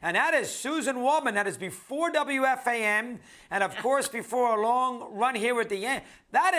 And that is Suzyn Waldman. That is before WFAN, and of course before a long run here with the Yankees.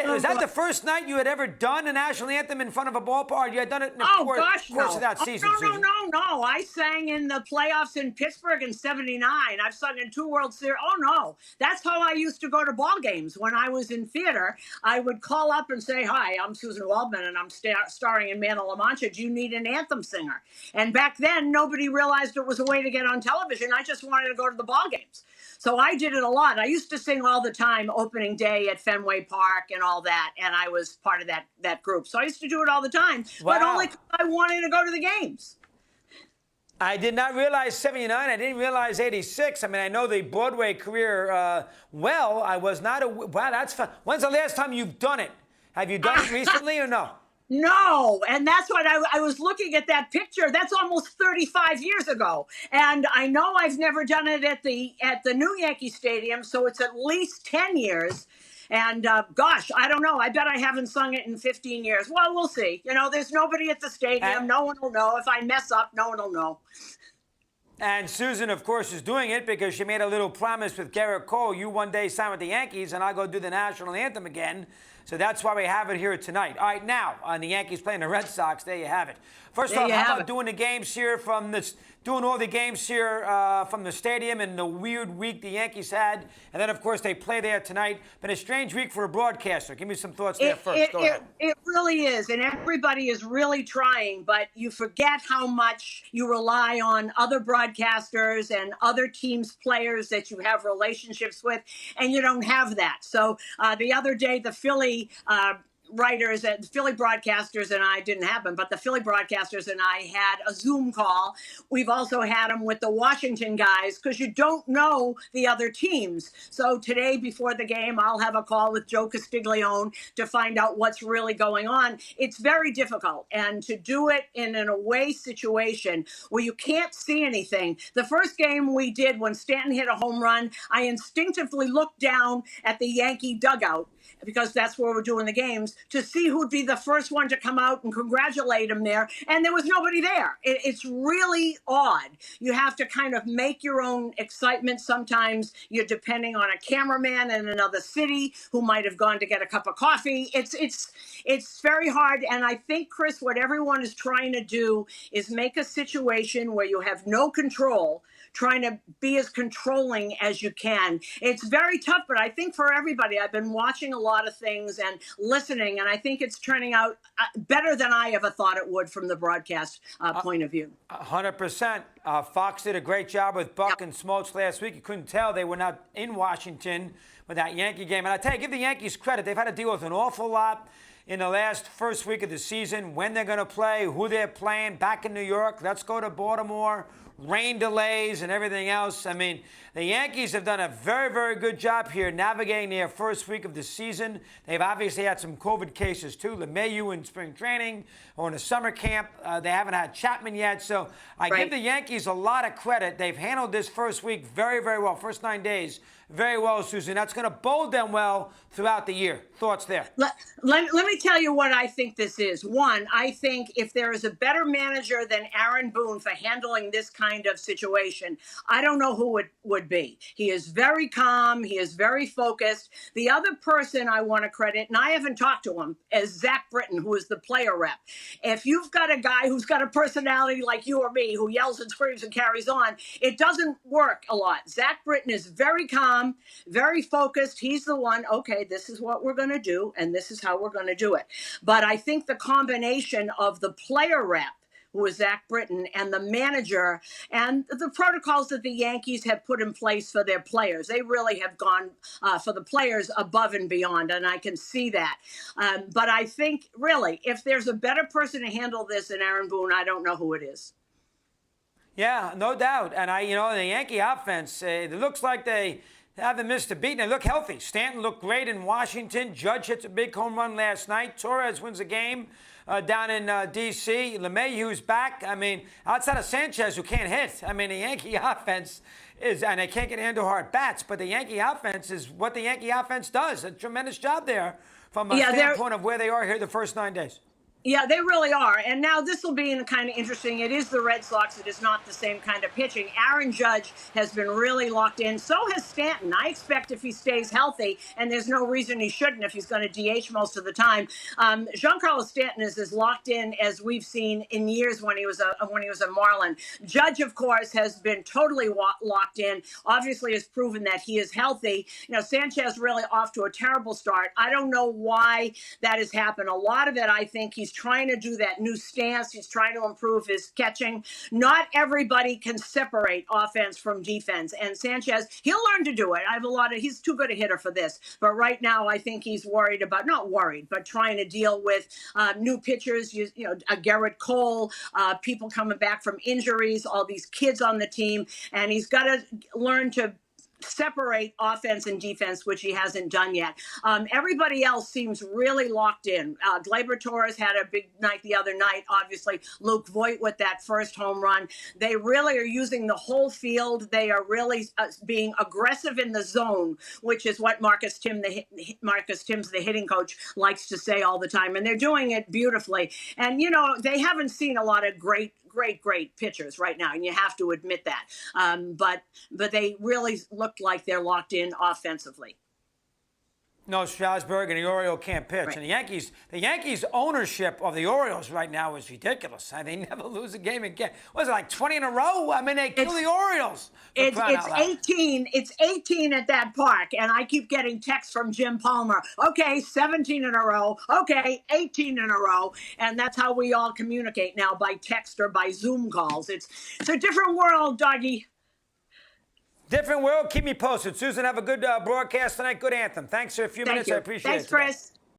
Is that the first night you had ever done the national anthem in front of a ballpark? You had done it in the course of that season, Suzyn. No. I sang in the playoffs in Pittsburgh in '79. I've sung in 2 World Series. Oh, no. That's how I used to go to ball games when I was in theater. I would call up and say, hi, I'm Suzyn Waldman, and I'm starring in Man of La Mancha. Do you need an anthem singer? And back then, nobody realized it was a way to get on television. I just wanted to go to the ball games. So I did it a lot. I used to sing all the time opening day at Fenway Park and all that, and I was part of that group. So I used to do it all the time, but only because I wanted to go to the games. I did not realize 79. I didn't realize 86. I mean, I know the Broadway career well. I was not a... Wow, that's fun. When's the last time you've done it? Have you done it recently or no? No, and that's what I was looking at that picture. That's almost 35 years ago. And I know I've never done it at the new Yankee Stadium, so it's at least 10 years. And gosh, I don't know. I bet I haven't sung it in 15 years. Well, we'll see. You know, there's nobody at the stadium. No one will know. If I mess up, no one will know. And Suzyn, of course, is doing it because she made a little promise with Garrett Cole. You one day sign with the Yankees, and I'll go do the national anthem again. So that's why we have it here tonight. All right, now, on the Yankees playing the Red Sox, there you have it. First off, how about doing the games here from this, doing all the games here from the stadium and the weird week the Yankees had. And then, of course, they play there tonight. Been a strange week for a broadcaster. Give me some thoughts there first. Go ahead. It really is, and everybody is really trying, but you forget how much you rely on other broadcasters and other teams' players that you have relationships with, and you don't have that. So the other day, the Philly writers and the Philly broadcasters and I didn't have them, but the Philly broadcasters and I had a Zoom call. We've also had them with the Washington guys because you don't know the other teams. So today before the game, I'll have a call with Joe Castiglione to find out what's really going on. It's very difficult. And to do it in an away situation where you can't see anything. The first game we did when Stanton hit a home run, I instinctively looked down at the Yankee dugout because that's where we're doing the games, to see who'd be the first one to come out and congratulate him there. And there was nobody there. It's really odd. You have to kind of make your own excitement. Sometimes you're depending on a cameraman in another city who might have gone to get a cup of coffee. It's very hard. And I think, Chris, what everyone is trying to do is make a situation where you have no control, trying to be as controlling as you can. It's very tough, but I think for everybody, I've been watching a lot of things and listening, and I think it's turning out better than I ever thought it would from the broadcast point of view. 100%. Fox did a great job with Buck and Smoltz last week. You couldn't tell they were not in Washington with that Yankee game. And I tell you, give the Yankees credit. They've had to deal with an awful lot in the first week of the season, when they're going to play, who they're playing, back in New York, let's go to Baltimore, rain delays and everything else. I mean, the Yankees have done a very, very good job here navigating their first week of the season. They've obviously had some COVID cases too. LeMahieu in spring training or in a summer camp. They haven't had Chapman yet. So I give the Yankees a lot of credit. They've handled this first week very, very well. First 9 days, very well, Suzyn. That's going to bode them well throughout the year. Thoughts there? Let me tell you what I think this is. One, I think if there is a better manager than Aaron Boone for handling this kind of situation, I don't know who it would be. He is very calm. He is very focused. The other person I want to credit, and I haven't talked to him, is Zach Britton, who is the player rep. If you've got a guy who's got a personality like you or me, who yells and screams and carries on, it doesn't work a lot. Zach Britton is very calm, very focused. He's the one, okay, this is what we're going to do, and this is how we're going to do it. But I think the combination of the player rep, who is Zach Britton, and the manager, and the protocols that the Yankees have put in place for their players, they really have gone for the players above and beyond, and I can see that. But I think, really, if there's a better person to handle this than Aaron Boone, I don't know who it is. Yeah, no doubt. And the Yankee offense, it looks like they haven't missed a beat, and they look healthy. Stanton looked great in Washington. Judge hits a big home run last night. Torres wins a game down in D.C. LeMahieu's back. I mean, outside of Sanchez, who can't hit. I mean, the Yankee offense is, and they can't get into hard bats, but the Yankee offense is what the Yankee offense does. A tremendous job there from a standpoint of where they are here the first 9 days. Yeah, they really are. And now this will be kind of interesting. It is the Red Sox. It is not the same kind of pitching. Aaron Judge has been really locked in. So has Stanton. I expect if he stays healthy, and there's no reason he shouldn't if he's going to DH most of the time. Giancarlo Stanton is as locked in as we've seen in years when he was a Marlin. Judge, of course, has been totally locked in. Obviously, has proven that he is healthy. Sanchez really off to a terrible start. I don't know why that has happened. A lot of it, I think, he's trying to do that new stance. He's trying to improve his catching. Not everybody can separate offense from defense. And Sanchez, he'll learn to do it. He's too good a hitter for this. But right now, I think he's not worried, but trying to deal with new pitchers, Garrett Cole, people coming back from injuries, all these kids on the team. And he's got to learn to separate offense and defense, which he hasn't done yet. Everybody else seems really locked in. Gleyber Torres had a big night the other night. Obviously, Luke Voigt with that first home run. They really are using the whole field. They are really being aggressive in the zone, which is what Marcus Timms, the hitting coach, likes to say all the time. And they're doing it beautifully. And, they haven't seen a lot of great pitchers right now, and you have to admit that. But they really look like they're locked in offensively. No, Strasburg and the Orioles can't pitch. Right. And the Yankees ownership of the Orioles right now is ridiculous. They never lose a game again. Was it like 20 in a row? I mean, they kill the Orioles. It's 18. It's 18 at that park, and I keep getting texts from Jim Palmer. Okay, 17 in a row. Okay, 18 in a row, and that's how we all communicate now, by text or by Zoom calls. It's a different world, doggy. Different world. Keep me posted. Suzyn, have a good broadcast tonight. Good anthem. Thanks for a few minutes. I appreciate it. Thanks, Chris.